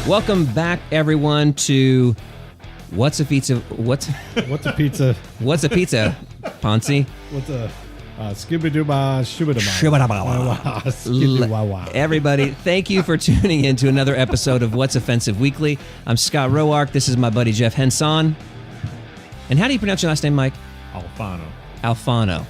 Welcome back, everyone, to What's a Pizza? What's a pizza? What's a pizza, Ponzi? What's a skibidooba Shibidaba. Everybody, thank you for tuning in to another episode of What's Offensive Weekly. I'm Scott Roark. This is my buddy Jeff Henson. And how do you pronounce your last name, Mike? Alfano. Alfano.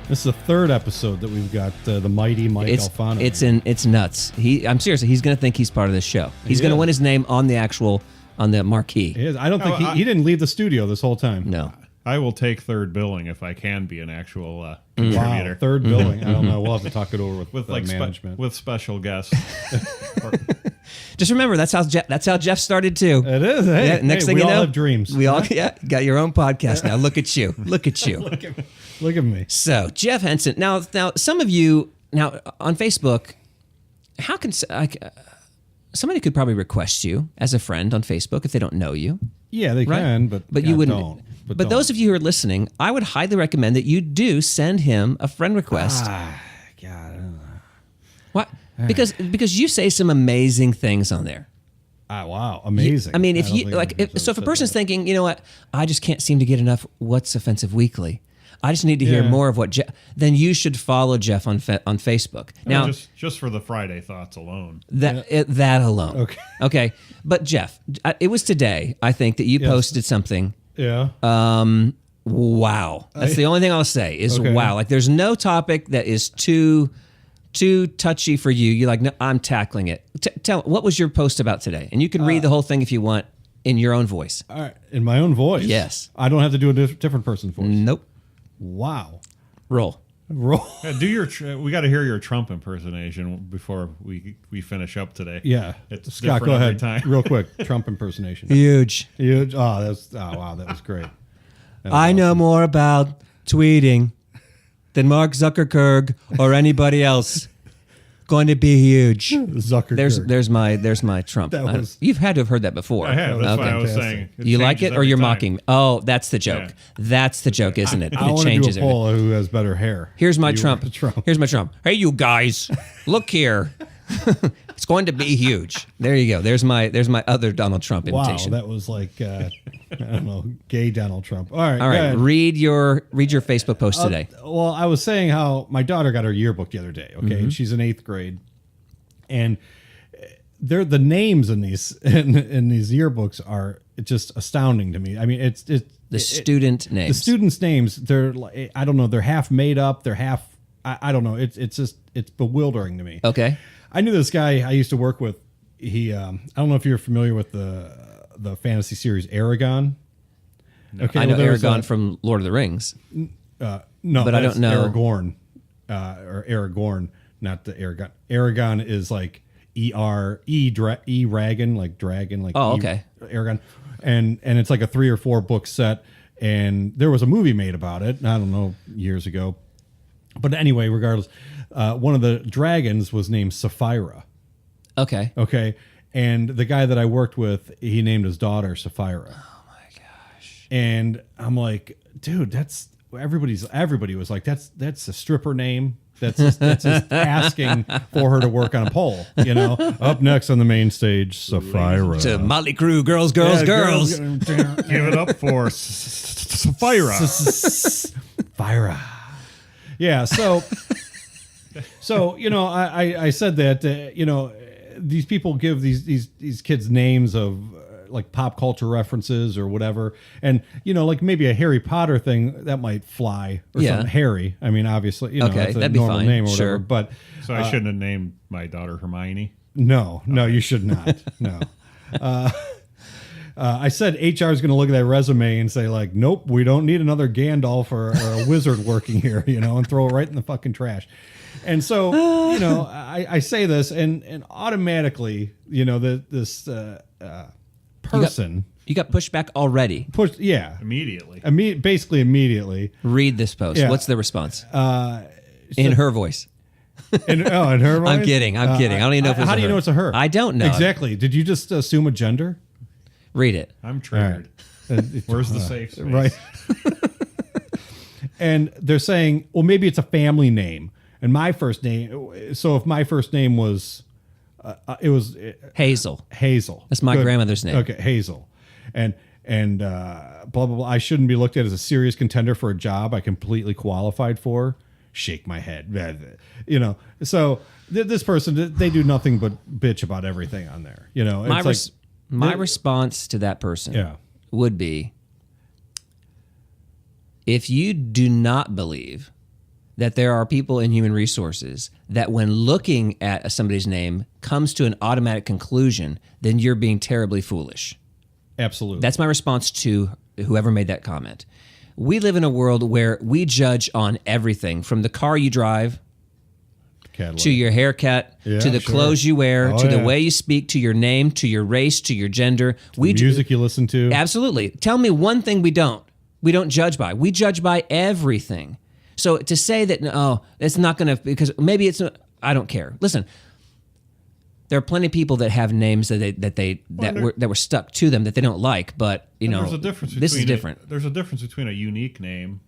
This is the third episode that we've got the mighty Mike Alfano. It's nuts. I'm serious. He's going to think he's part of this show. He's going to win his name on the marquee. He is. I don't think he didn't leave the studio this whole time. No. I will take third billing if I can be an actual contributor. Wow, third billing. I don't know. We'll have to talk it over with management. With special guests. Just remember, that's how Jeff started too. It is. Hey, yeah, next thing we you all know, have dreams. We all got your own podcast now. Look at you. Look at you. Look at me. So, Jeff Henson. Now, some of you on Facebook, how can somebody could probably request you as a friend on Facebook if they don't know you? Yeah, they can, but you wouldn't. Don't. But those of you who are listening, I would highly recommend that you do send him a friend request. God, I don't know. What? Because you say some amazing things on there. Wow, amazing. I mean, if a person's thinking, you know what, I just can't seem to get enough What's Offensive Weekly. I just need to hear more of what Jeff. Then you should follow Jeff on Facebook. Now, just for the Friday thoughts alone. That alone. Okay. But Jeff, it was today, I think, that you posted something. Yeah. Wow. That's the only thing I'll say is wow. Like, there's no topic that is too touchy for you. You're like, no, I'm tackling it. Tell what was your post about today? And you can read the whole thing if you want in your own voice. All right, in my own voice. Yes. I don't have to do a different person's voice. Nope. Wow. Roll. Yeah, we got to hear your Trump impersonation before we finish up today. Yeah. It's Scott, go ahead. Real quick. Trump impersonation. Huge. Oh, wow, that was great. I know more about tweeting than Mark Zuckerberg or anybody else. Going to be huge. Zuckerberg. There's my Trump. You've had to have heard that before. I have. That's why I was saying. You like it or you're mocking me? Oh, that's the joke. Yeah. That's the joke, isn't it? I want to do a poll who has better hair. Here's my Trump. Here's my Trump. Hey, you guys, look here. It's going to be huge. There you go. There's my other Donald Trump imitation. Wow, that was like I don't know, gay Donald Trump. All right. Read your Facebook post today. Well, I was saying how my daughter got her yearbook the other day. Okay, and she's in 8th grade, and they're the names in these yearbooks are just astounding to me. I mean, it's the student names. The students' names. They're like, I don't know. They're half made up. They're half. I don't know. It's bewildering to me. Okay. I knew this guy I used to work with. He, I don't know if you're familiar with the fantasy series Aragon. No. Okay, I know Aragon from Lord of the Rings. No, but I don't know Aragorn, or Aragorn, not the Aragon. Aragon is like dragon, like dragon, like okay, Aragon, and it's like a 3 or 4 book set. And there was a movie made about it. I don't know, years ago. But anyway, regardless, one of the dragons was named Sapphira. Okay. And the guy that I worked with, he named his daughter Sapphira. Oh my gosh. And I'm like, dude, everybody was like, that's a stripper name. That's just asking for her to work on a pole, you know. Up next on the main stage, Sapphira. To Motley Crue, girls. Give it up for Sapphira. Sapphira. Yeah, so you know, I said that you know, these people give these kids names of like pop culture references or whatever, and you know, like maybe a Harry Potter thing that might fly or something. Harry, I mean, obviously, you know, that's a normal name or whatever. But so I shouldn't have named my daughter Hermione. No, you should not. No. I said HR is going to look at that resume and say, like, nope, we don't need another Gandalf or a wizard working here, you know, and throw it right in the fucking trash. And so, you know, I say this, and automatically, you know, this person... You got pushed back already. Immediately. Basically immediately. Read this post. Yeah. What's the response? In her voice. In her voice? I'm kidding. I don't even know if it's how do you know it's a her? I don't know. Exactly. Did you just assume a gender? Read it. I'm triggered. Where's the safe space? Right. And they're saying, well, maybe it's a family name. And my first name, so if my first name was It was Hazel. Hazel. That's my grandmother's name. Okay, Hazel, and blah blah blah. I shouldn't be looked at as a serious contender for a job I completely qualified for. Shake my head, So this person, they do nothing but bitch about everything on there. My response to that person would be, if you do not believe that there are people in human resources that when looking at somebody's name comes to an automatic conclusion, then you're being terribly foolish. Absolutely. That's my response to whoever made that comment. We live in a world where we judge on everything, from the car you drive, Cadillac, to your haircut, to the clothes you wear, to the way you speak, to your name, to your race, to your gender. Music you listen to. Absolutely. Tell me one thing we don't judge by. We judge by everything. So to say that, no, it's not going to, because maybe it's not, I don't care. Listen, there are plenty of people that have names that were stuck to them that they don't like, but there's a difference this is different. There's a difference between a unique name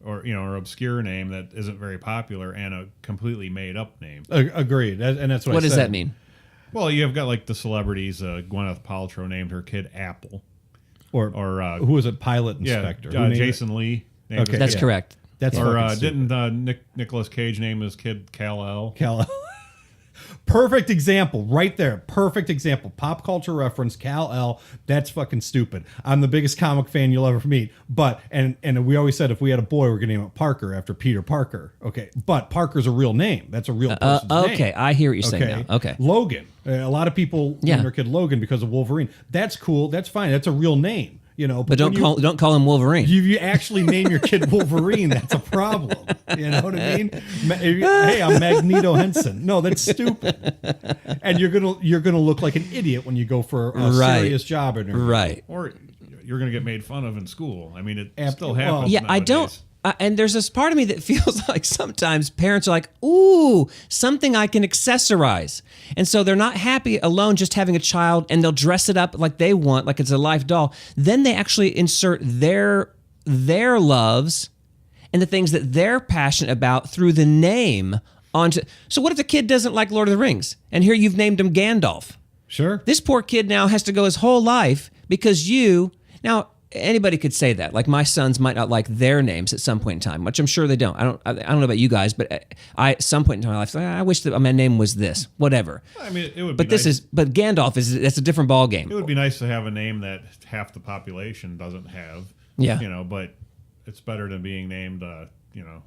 or obscure name that isn't very popular and a completely made up name. Agreed. And that's what I said. What does that mean? Well, you've got like the celebrities, Gwyneth Paltrow named her kid Apple. Or who was it? Pilot Inspector. Jason Lee. Okay, that's correct. That's didn't Nicolas Cage name his kid Kal-El? Kal-El. Perfect example right there. Perfect example. Pop culture reference, Kal-El. That's fucking stupid. I'm the biggest comic fan you'll ever meet. But, and we always said if we had a boy, we're going to name it Parker after Peter Parker. Okay. But Parker's a real name. That's a real person's name. Okay. I hear what you're saying now. Okay. Logan. A lot of people name their kid Logan because of Wolverine. That's cool. That's fine. That's a real name. But don't call him Wolverine. You actually name your kid Wolverine, that's a problem. You know what I mean? Hey, I'm Magneto Henson. No, that's stupid. And you're gonna look like an idiot when you go for a serious job interview. Right. Or you're gonna get made fun of in school. I mean, it still happens. Yeah, nowadays. I don't. And there's this part of me that feels like sometimes parents are like, ooh, something I can accessorize. And so they're not happy alone just having a child, and they'll dress it up like they want, like it's a life doll. Then they actually insert their loves and the things that they're passionate about through the name onto. So what if the kid doesn't like Lord of the Rings? And here you've named him Gandalf. Sure. This poor kid now has to go his whole life because now, anybody could say that. Like, my sons might not like their names at some point in time, which I'm sure they don't. I don't know about you guys, but at some point in my life, I wish that my name was this, whatever. I mean, it would. But be nice. But Gandalf that's a different ball game. It would be nice to have a name that half the population doesn't have. Yeah. But it's better than being named, Pilot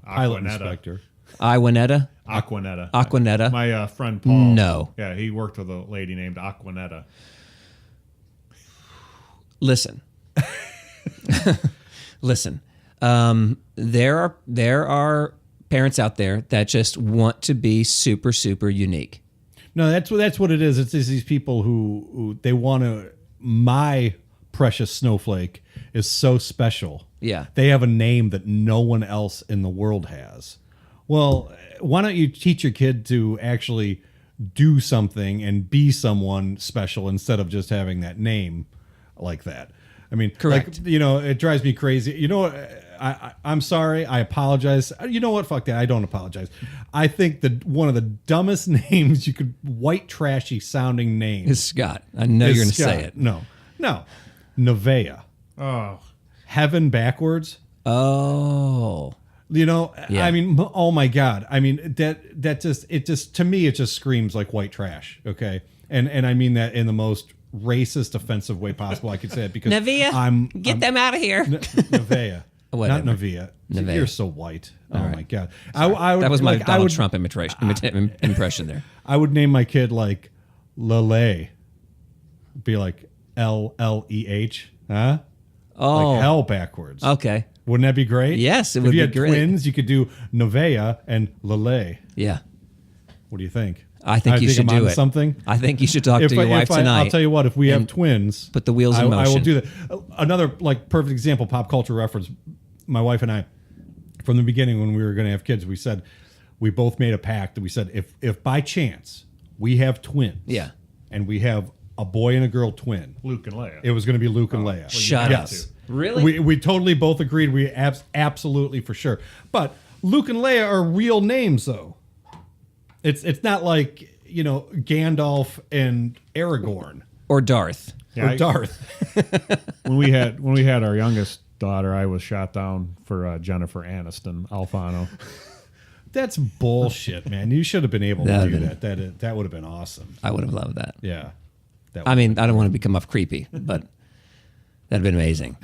Aquanetta. Inspector. Aquanetta. My friend Paul. No. Yeah, he worked with a lady named Aquanetta. Listen. There are parents out there that just want to be super, super unique. No, that's what it is. It's these people who they want to. My precious snowflake is so special. Yeah, they have a name that no one else in the world has. Well, why don't you teach your kid to actually do something and be someone special instead of just having that name like that? I mean, correct. It drives me crazy. You know what? I'm sorry. I apologize. You know what? Fuck that. I don't apologize. I think that one of the dumbest names you could, white trashy sounding names, is Scott. I know you're going to say it. No. Nevea. Oh. Heaven backwards. Oh. Yeah. I mean, oh my God. I mean, to me, it just screams like white trash. Okay. And I mean that in the most racist, offensive way possible I could say it, because Nevea, get them out of here. Nevea. Whatever. Not Nevea. You're so white. All right. My God. That was my Donald Trump impression there. I would name my kid like Lele. Be like L-L-E-H. Huh? Oh. Like hell backwards. Okay. Wouldn't that be great? Yes, it would be great. If you had twins, you could do Nevea and Lele. Yeah. What do you think? I think you should do it. Something. I think you should talk to your wife tonight. I'll tell you what. If we have twins, put the wheels in motion. I will do that. Another perfect example, pop culture reference. My wife and I, from the beginning when we were going to have kids, we both made a pact that we said if by chance we have twins, and we have a boy and a girl twin, Luke and Leia, it was going to be Luke and Leia. Shut up. Really? We totally both agreed. We absolutely for sure. But Luke and Leia are real names, though. It's not like Gandalf and Aragorn Or Darth. or Darth. When we had our youngest daughter, I was shot down for Jennifer Aniston Alfano. That's bullshit, man. You should have been able to do that. That would have been awesome. I would have loved that. Yeah. I mean, I don't want to become off creepy, but that'd have been amazing.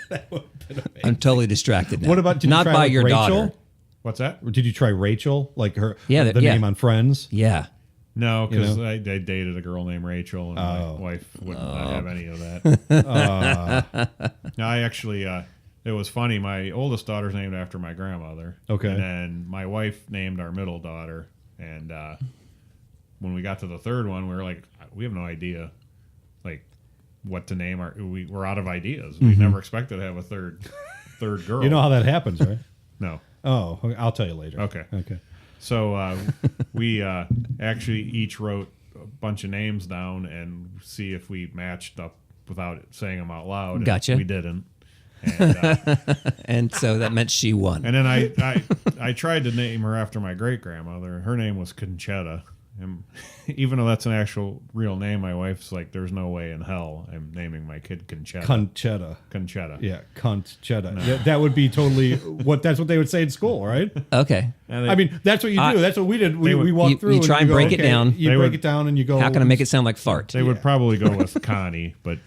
That would have been amazing. I'm totally distracted now. What about did you not try, by like, your Rachel? daughter? What's that? Or did you try Rachel, like her? Yeah, the name on Friends. Yeah. No, because I dated a girl named Rachel, and my wife wouldn't have any of that. No, I actually, it was funny. My oldest daughter's named after my grandmother. Okay. And then my wife named our middle daughter. And when we got to the third one, we were like, we have no idea, like, what to name our. We're out of ideas. We never expected to have a third girl. You know how that happens, right? No. Oh, I'll tell you later. Okay. Okay. So we actually each wrote a bunch of names down and see if we matched up without saying them out loud. And Gotcha. we didn't. And, And so that meant she won. and then I tried to name her after my great grandmother. Her name was Conchetta. And even though that's an actual real name, my wife's like, "There's no way in hell I'm naming my kid Conchetta." Conchetta. Conchetta. Yeah, Conchetta. Yeah, that would be totally that's what they would say in school, right? Okay. And I mean, that's what you do. That's what we did. We walked you through. try and and break it down. You They break would- it down, and you go. How can I make it sound like fart? they would probably go with Connie, but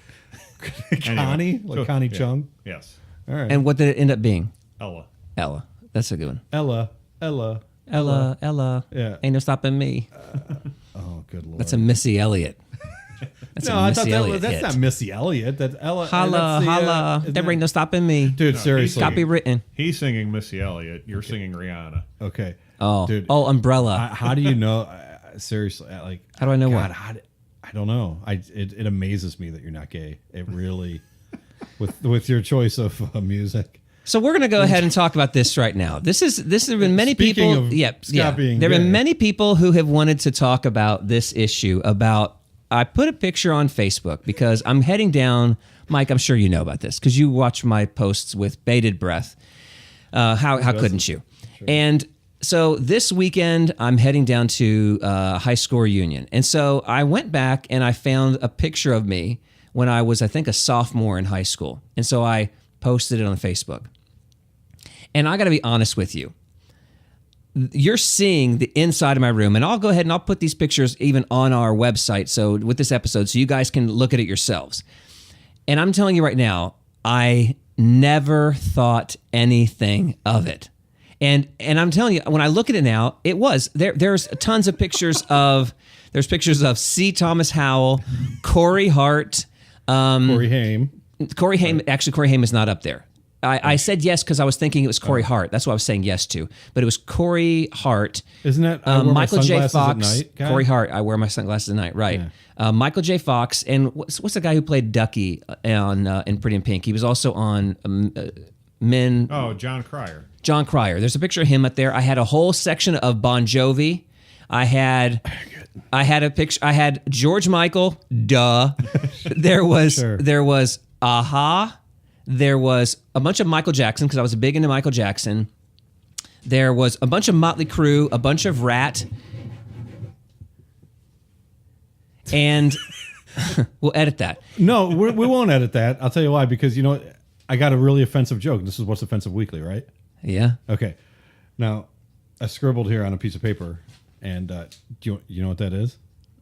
Connie, anyway. like So, Connie yeah. Chung? Yes, All right. And what did it end up being? Ella. Ella. That's a good one. Ella. Ella. Yeah. Ain't no stopping me. Oh, good lord. That's a Missy Elliott. That's no, a I Missy thought Elliott that's hit. not Missy Elliott. That's Ella. Holla, that's the, holla. isn't There that- ain't no stopping me. Dude, seriously. Copywritten. He's singing Missy Elliott. You're singing Rihanna. Okay. Oh, Dude. Umbrella. How do you know? Seriously, like. How do I know God, what? I don't know. It amazes me that you're not gay. It really, with your choice of music. So we're going to go ahead and talk about this right now. This has been many Speaking people. of Yeah. being There have gay. been many people who have wanted to talk about this issue. About I put a picture on Facebook because I'm heading down. Mike, I'm sure you know about this because you watch my posts with bated breath. How couldn't you? Sure. And so this weekend I'm heading down to high school reunion, and so I went back and I found a picture of me when I was, I think, a sophomore in high school, and so I posted it on Facebook. And I got to be honest with you. You're seeing the inside of my room, and I'll go ahead and I'll put these pictures even on our website. So with this episode, so you guys can look at it yourselves. And I'm telling you right now, I never thought anything of it. And I'm telling you, when I look at it now, it was there's tons of pictures of C. Thomas Howell, Corey Hart, Corey Haim. Corey Haim. Actually, Corey Haim is not up there. I said yes because I was thinking it was Corey Hart. That's what I was saying yes to. But it was Corey Hart. Isn't that I wear my Michael J. sunglasses at Fox? night guy? Corey Hart. I wear my sunglasses at night. Right. Michael J. Fox and what's the guy who played Ducky on in Pretty in Pink? He was also on Men. Oh, John Cryer. John Cryer. There's a picture of him up there. I had a whole section of Bon Jovi. I had a picture. I had George Michael. Duh. There was Aha. There was a bunch of Michael Jackson because I was big into Michael Jackson. There was a bunch of Motley Crue, a bunch of Rat, and we'll edit that. No, we won't edit that. I'll tell you why. Because I got a really offensive joke. This is What's Offensive Weekly, right? Yeah. Okay. Now, I scribbled here on a piece of paper, and do you know what that is?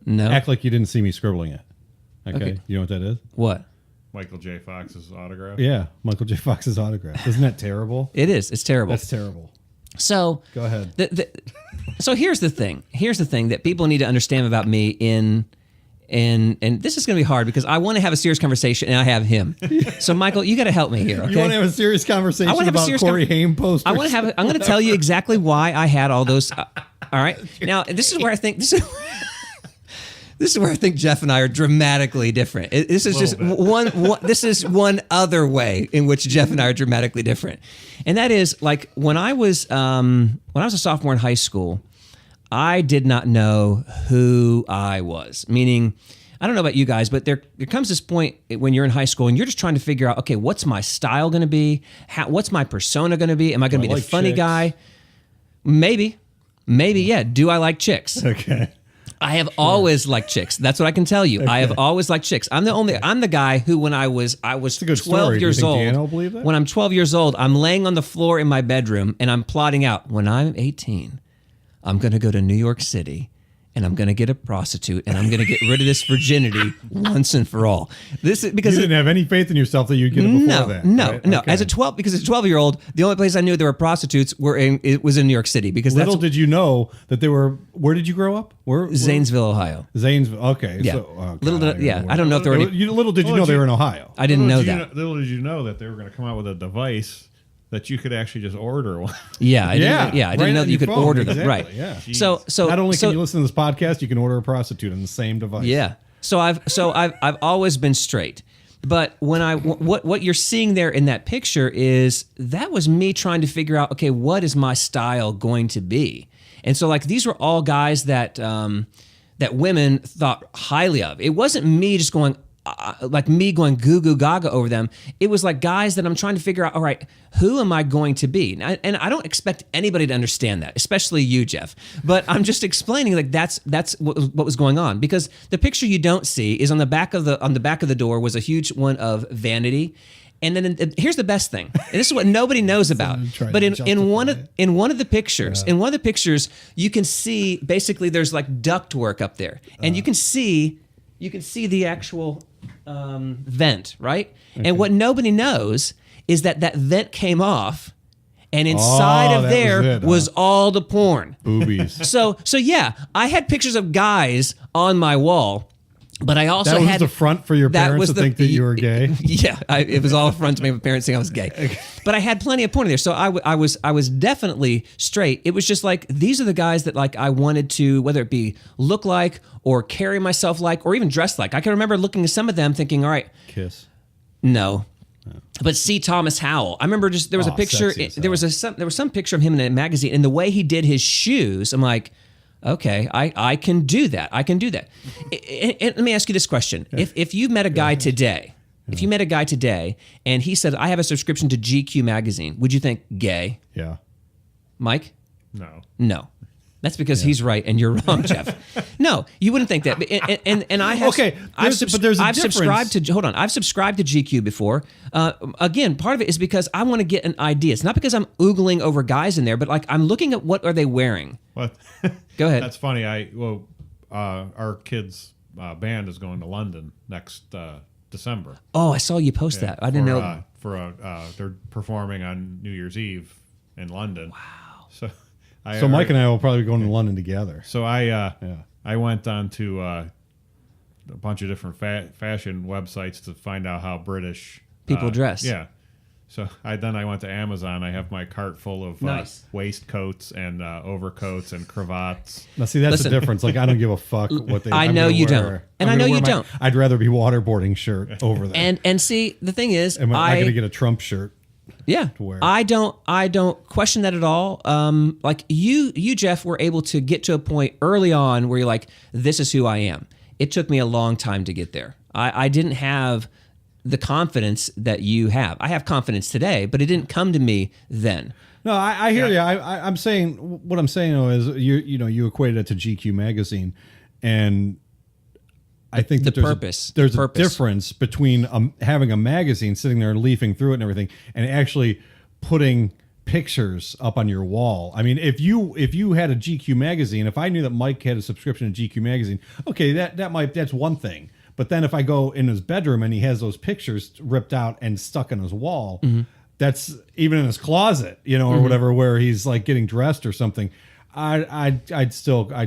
No. Act like you didn't see me scribbling it. Okay. You know what that is? What? Michael J. Fox's autograph. Yeah, Michael J. Fox's autograph. Isn't that terrible? It is. It's terrible. That's terrible. So Go ahead. So here's the thing. Here's the thing that people need to understand about me and this is going to be hard because I want to have a serious conversation and I have him. So Michael, you got to help me here. Okay. You want to have a serious conversation about Corey Haim posters? I want to have. I'm going to tell you exactly why I had all those. All right. Now this is where I think this is where I think Jeff and I are dramatically different. This is just one. This is one other way in which Jeff and I are dramatically different, and that is like when I was a sophomore in high school, I did not know who I was. Meaning, I don't know about you guys, but there comes this point when you're in high school and you're just trying to figure out, okay, what's my style going to be? What's my persona going to be? Am I going to be the funny guy? Maybe. Maybe, yeah. Do I like chicks? Okay. I have always liked chicks. That's what I can tell you. I have always liked chicks. I'm the guy who, when I was a good 12 story. years Do you think old. Deanna will believe that? When I'm 12 years old, I'm laying on the floor in my bedroom and I'm plotting out, when I'm 18, I'm going to go to New York City and I'm going to get a prostitute and I'm going to get rid of this virginity once and for all. This is because You didn't have any faith in yourself that you'd get it before that. No. Right? No. Okay. As a 12-year-old, the only place I knew there were prostitutes was in New York City because Little did you know that they were. Where did you grow up? Where? Zanesville, Ohio. Zanesville. Okay. Yeah. So, oh, Little God, did, I don't know if there were any. Little did you know they were in Ohio. I didn't know that. Little did you know that they were going to come out with a device that you could actually just order one. Yeah, I didn't know that you could order them. Exactly, Right. Yeah. So Not only can you listen to this podcast, you can order a prostitute on the same device. Yeah. So I've always been straight. But what you're seeing there in that picture is that was me trying to figure out, okay, what is my style going to be? And so like these were all guys that that women thought highly of. It wasn't me just going going goo goo gaga over them. It was like guys that I'm trying to figure out, all right, who am I going to be? And I don't expect anybody to understand that, especially you, Jeff. But I'm just explaining like that's what was going on, because the picture you don't see is on the back of the door was a huge one of vanity. And then here's the best thing. And this is what nobody knows about. But in one of the pictures, you can see basically there's like ductwork up there, and you can see the actual vent, right? Okay. And what nobody knows is that vent came off, and inside of there was all the porn. Boobies. So yeah, I had pictures of guys on my wall, but I also had the front for your parents to think that you were gay. Yeah, it was all a front to me. My parents think I was gay, but I had plenty of porn there. So I was definitely straight. It was just like these are the guys that like I wanted to, whether it be look like or carry myself like or even dress like. I can remember looking at some of them thinking, all right, Kiss. No. But C. Thomas Howell. I remember there was a picture. There was some picture of him in a magazine, and the way he did his shoes, I'm like, okay, I can do that. I can do that. And let me ask you this question: if you met a guy today, and he said, I have a subscription to GQ magazine, would you think gay? Yeah. Mike? No. That's because he's right and you're wrong, Jeff. No, you wouldn't think that. And I have. Okay, but there's a subscribed to. Hold on, I've subscribed to GQ before. Again, part of it is because I want to get an idea. It's not because I'm oogling over guys in there, but like I'm looking at what are they wearing. What? Go ahead. That's funny. Our kids' band is going to London next December. Oh, I saw you post that. I didn't know. They're performing on New Year's Eve in London. Wow. So Mike and I will probably be going to London together. So I went on to a bunch of different fashion websites to find out how British people dress. Yeah. So I went to Amazon. I have my cart full of waistcoats and overcoats and cravats. Now, see, that's the difference. Like, I don't give a fuck what they. I know you don't, and I know you don't. I'd rather be waterboarding shirt over there. And see, the thing is, am I going to get a Trump shirt? Yeah, I don't question that at all. Like you, Jeff, were able to get to a point early on where you're like, this is who I am. It took me a long time to get there. I didn't have the confidence that you have. I have confidence today, but it didn't come to me then. No, I hear you. I'm saying what I'm saying though is you equated it to GQ magazine, and I think that there's a difference between having a magazine sitting there and leafing through it and everything, and actually putting pictures up on your wall. I mean, if you had a GQ magazine, if I knew that Mike had a subscription to GQ magazine, okay, that's one thing. But then if I go in his bedroom and he has those pictures ripped out and stuck on his wall, that's even in his closet, or whatever, where he's like getting dressed or something. I'd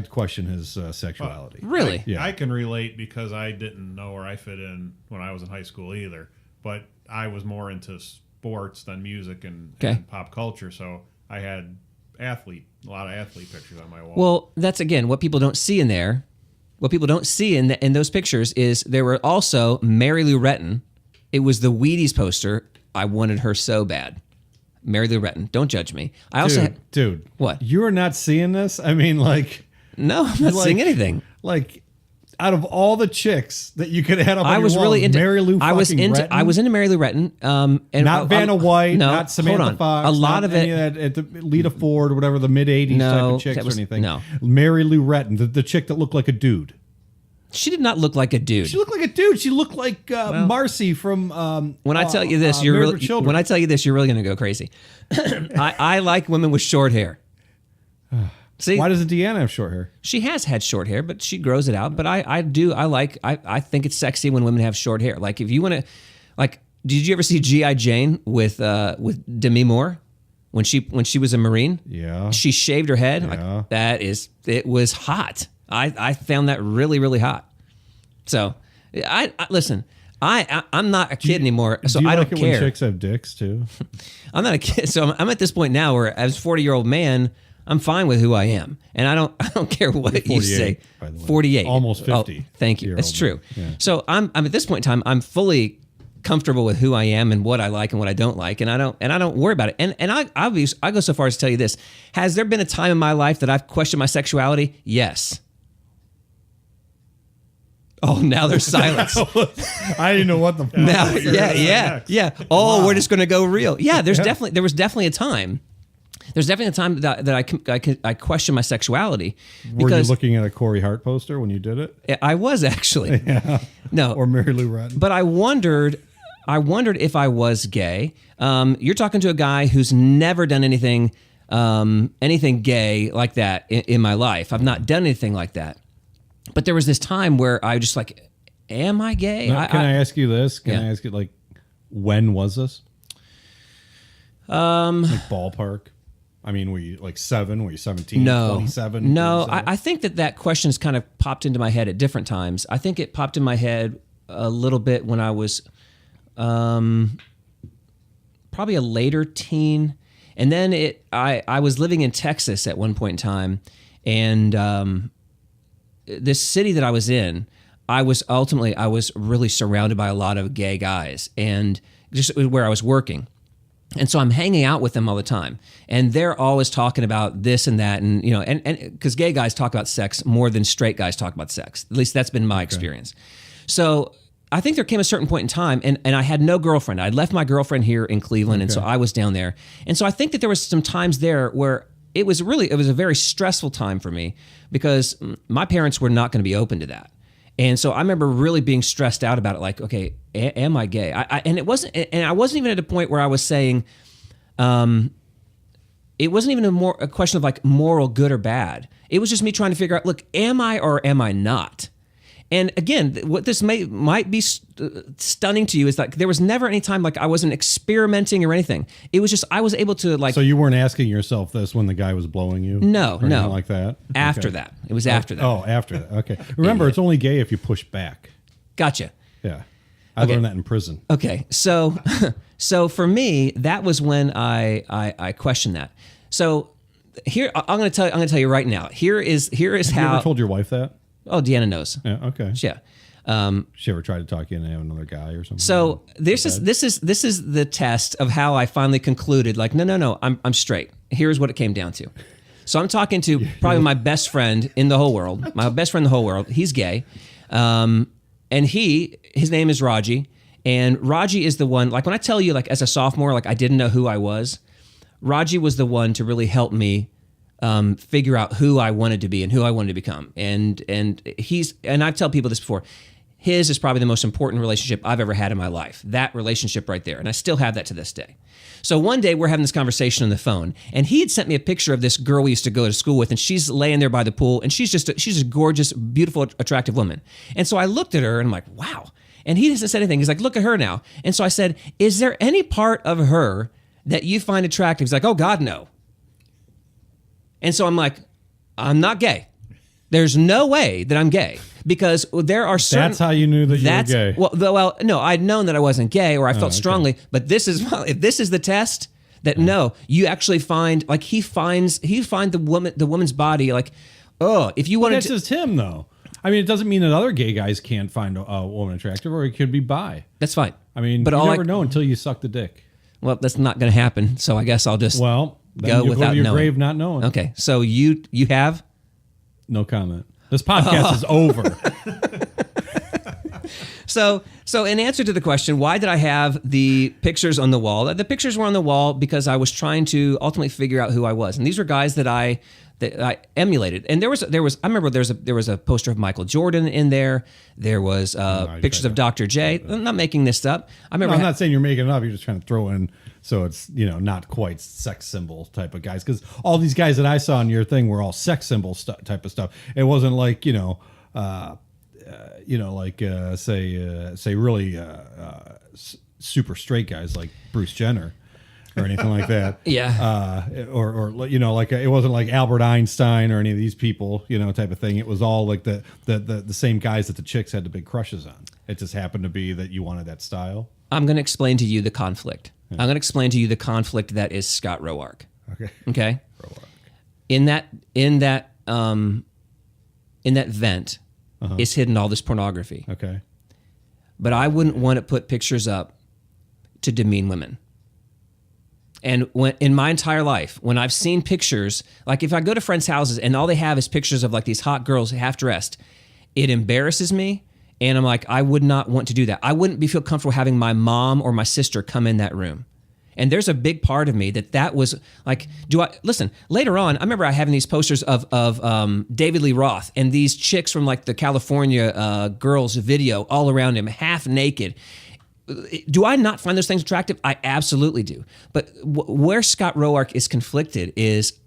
question his sexuality. Really? Yeah. I can relate because I didn't know where I fit in when I was in high school either. But I was more into sports than music and pop culture, so I had a lot of athlete pictures on my wall. Well, that's again what people don't see in there. What people don't see in those pictures is there were also Mary Lou Retton. It was the Wheaties poster. I wanted her so bad. Mary Lou Retton. Don't judge me. Dude. What? You're not seeing this? I mean, like... No, I'm not seeing anything. Like, out of all the chicks that you could add up, I was really into Mary Lou. I was into Mary Lou Retton. And not Vanna White, no, not Samantha Fox. A lot of it, at the Lita Ford or whatever, the mid '80s type of chicks or anything. No, Mary Lou Retton, the chick that looked like a dude. She did not look like a dude. She looked like a dude. She looked like Marcy from. When I tell you this, you're really. When I tell you this, you're really going to go crazy. I like women with short hair. See, why doesn't Deanna have short hair? She has had short hair, but she grows it out. But I think it's sexy when women have short hair. Like if you want to, like, did you ever see G.I. Jane with Demi Moore when she was a Marine? Yeah. She shaved her head. Yeah. Like it was hot. I found that really, really hot. So I listen. I'm not a kid anymore, so I don't care. When chicks have dicks too. I'm not a kid, so I'm at this point now where, as a 40-year-old man, I'm fine with who I am, and I don't care what you say. By the way. 48, almost 50. Oh, thank you. That's true. Yeah. So I'm at this point in time, I'm fully comfortable with who I am and what I like and what I don't like, and I don't worry about it. And I go so far as to tell you this: has there been a time in my life that I've questioned my sexuality? Yes. Oh, now there's silence. I didn't know what the fuck. Now, yeah. Oh, wow. We're just going to go real. Yeah, there was definitely a time. There's definitely a time that I questioned my sexuality. Were you looking at a Corey Hart poster when you did it? I was actually. Yeah. No. Or Mary Lou Retton. But I wondered if I was gay. You're talking to a guy who's never done anything gay like that in my life. I've not done anything like that. But there was this time where I just like, am I gay? Now, can I ask you this? Can I ask you, like, when was this? Like ballpark. I mean, were you like 7? Were you 17? No. 27? No, I think that question's kind of popped into my head at different times. I think it popped in my head a little bit when I was probably a later teen. And then I was living in Texas at one point in time, and this city that I was in, I was really surrounded by a lot of gay guys, and just where I was working. And so I'm hanging out with them all the time, and they're always talking about this and that, and and because gay guys talk about sex more than straight guys talk about sex. At least that's been my experience. So I think there came a certain point in time, and I had no girlfriend. I'd left my girlfriend here in Cleveland, and so I was down there. And so I think that there was some times there where it was a very stressful time for me, because my parents were not going to be open to that. And so I remember really being stressed out about it. Like, okay, am I gay? And I wasn't even at a point where I was saying, it wasn't even a question of like moral good or bad. It was just me trying to figure out, look, am I or am I not? And again, what this might be stunning to you is like there was never any time like I wasn't experimenting or anything. It was just I was able to like. So you weren't asking yourself this when the guy was blowing you? No, like that. After that, it was after that. Oh, after that. Okay. Remember, it's only gay if you push back. Gotcha. Yeah, I learned that in prison. Okay, so for me, that was when I questioned that. So here I'm going to tell you right now. Here is Have how. You ever told your wife that? Oh, Deanna knows. Yeah. Okay. Yeah. She ever tried to talk you into having another guy or something? So this is the test of how I finally concluded. Like, no, I'm straight. Here's what it came down to. So I'm talking to probably my best friend in the whole world. My best friend in the whole world. He's gay, and his name is Raji. And Raji is the one. Like when I tell you, like as a sophomore, like I didn't know who I was. Raji was the one to really help me figure out who I wanted to be and who I wanted to become. And I've told people this before, his is probably the most important relationship I've ever had in my life. That relationship right there. And I still have that to this day. So one day we're having this conversation on the phone, and he had sent me a picture of this girl we used to go to school with, and she's laying there by the pool, and she's a gorgeous, beautiful, attractive woman. And so I looked at her and I'm like, wow. And he hasn't said anything. He's like, look at her now. And so I said, is there any part of her that you find attractive? He's like, oh God, no. And so I'm like, I'm not gay. There's no way that I'm gay, because there are certain... That's how you knew that you were gay. Well, no, I'd known that I wasn't gay, or I felt strongly, but if this is the test, that no, you actually find, like he finds the woman's body, like, oh, if you wanted to... That's just him, though. I mean, it doesn't mean that other gay guys can't find a woman attractive, or he could be bi. That's fine. I mean, but you never know until you suck the dick. Well, that's not going to happen, so I guess I'll just... Well... Then go without to your knowing. grave not knowing. Okay, so you have? No comment. This podcast is over. So in answer to the question, why did I have the pictures on the wall? The pictures were on the wall because I was trying to ultimately figure out who I was, and these were guys that I emulated. And there was I remember there was a poster of Michael Jordan in there. There was pictures of Dr. J. I'm not making this up. I remember. No, I'm not saying you're making it up. You're just trying to throw in so it's not quite sex symbol type of guys, because all these guys that I saw in your thing were all sex symbol type of stuff. It wasn't like say really super straight guys like Bruce Jenner or anything like that. Yeah. Or like it wasn't like Albert Einstein or any of these people, type of thing. It was all like the same guys that the chicks had the big crushes on. It just happened to be that you wanted that style. I'm going to explain to you the conflict. I'm going to explain to you the conflict that is Scott Roark. Okay. Roark. In that vent is hidden all this pornography. Okay. But I wouldn't want to put pictures up to demean women. And in my entire life, when I've seen pictures, like if I go to friends' houses and all they have is pictures of like these hot girls half dressed, it embarrasses me. And I'm like, I would not want to do that. I wouldn't feel comfortable having my mom or my sister come in that room. And there's a big part of me that was like, listen, later on, I remember having these posters of David Lee Roth and these chicks from like the California girls video all around him, half naked. Do I not find those things attractive? I absolutely do. But where Scott Roark is conflicted is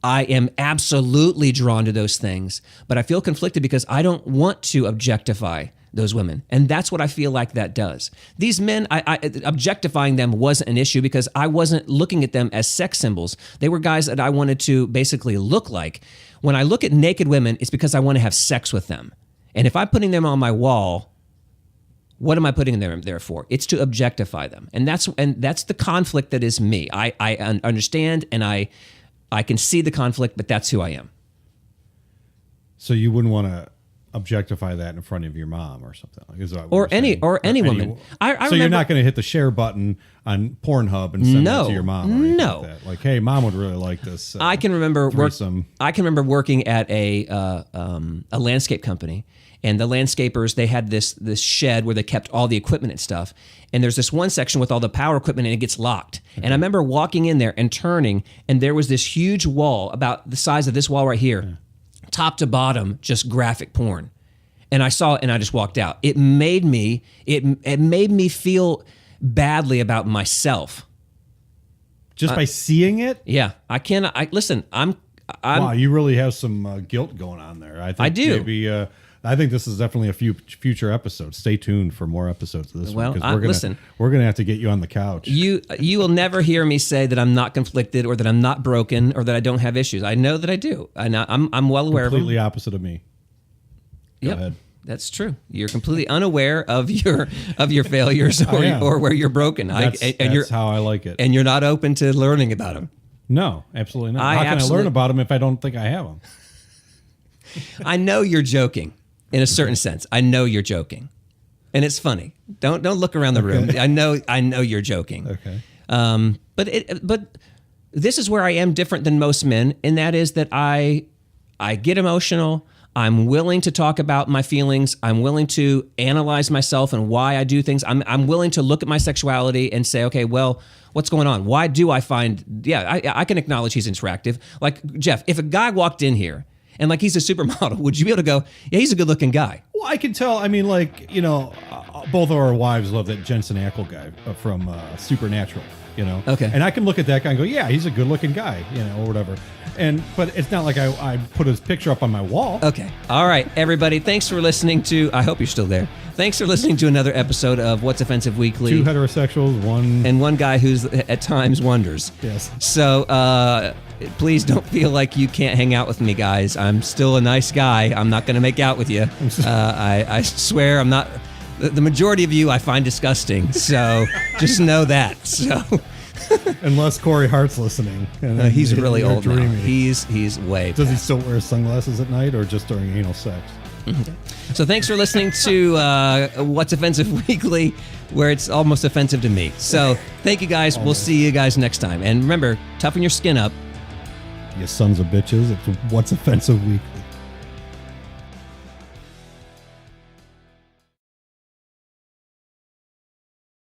I am absolutely drawn to those things, but I feel conflicted because I don't want to objectify those women. And that's what I feel like that does. These men, objectifying them wasn't an issue because I wasn't looking at them as sex symbols. They were guys that I wanted to basically look like. When I look at naked women, it's because I want to have sex with them. And if I'm putting them on my wall, what am I putting them there for? It's to objectify them. And that's the conflict that is me. I understand and I can see the conflict, but that's who I am. So you wouldn't want to objectify that in front of your mom or something, or any woman. So remember, you're not going to hit the share button on Pornhub and send it to your mom. Or anything like that. Like, hey, mom would really like this. I can remember working at a landscape company, and the landscapers, they had this shed where they kept all the equipment and stuff. And there's this one section with all the power equipment and it gets locked. Okay. And I remember walking in there and turning, and there was this huge wall about the size of this wall right here, top to bottom, just graphic porn. And I saw it and I just walked out. It made me feel badly about myself. Just by seeing it? Yeah. Listen, wow, you really have some guilt going on there. I do. Maybe I think this is definitely a future episode. Stay tuned for more episodes of this one. Because we're gonna have to get you on the couch. You will never hear me say that I'm not conflicted or that I'm not broken or that I don't have issues. I know that I do. I'm well aware of them. Completely opposite of me. Go ahead. That's true. You're completely unaware of your failures or where you're broken. That's how I like it. And you're not open to learning about them. No, absolutely not. How can I learn about them if I don't think I have them? I know you're joking. In a certain sense, I know you're joking, and it's funny. Don't look around the room. I know you're joking. Okay. But this is where I am different than most men, and that is that I get emotional. I'm willing to talk about my feelings. I'm willing to analyze myself and why I do things. I'm willing to look at my sexuality and say, okay, well, what's going on? Why do I find? Yeah, I can acknowledge he's attractive. Like Jeff, if a guy walked in here and like he's a supermodel, would you be able to go, yeah, he's a good looking guy? Well, I can tell. I mean, like, both of our wives love that Jensen Ackles guy from Supernatural, Okay. And I can look at that guy and go, yeah, he's a good looking guy, or whatever. But it's not like I put his picture up on my wall. Okay. All right, everybody. Thanks for listening to, I hope you're still there. Thanks for listening to another episode of What's Offensive Weekly. 2 heterosexuals, one guy who's at times wonders. Yes. So please don't feel like you can't hang out with me, guys. I'm still a nice guy. I'm not going to make out with you. I swear I'm not. The majority of you I find disgusting. So just know that. So. Unless Corey Hart's listening. He's really old now. He's way Does he past. still wear sunglasses at night or just during anal sex? So thanks for listening to What's Offensive Weekly, where it's almost offensive to me. So thank you guys. We'll see you guys next time. And remember, toughen your skin up. You sons of bitches. It's What's Offensive Weekly.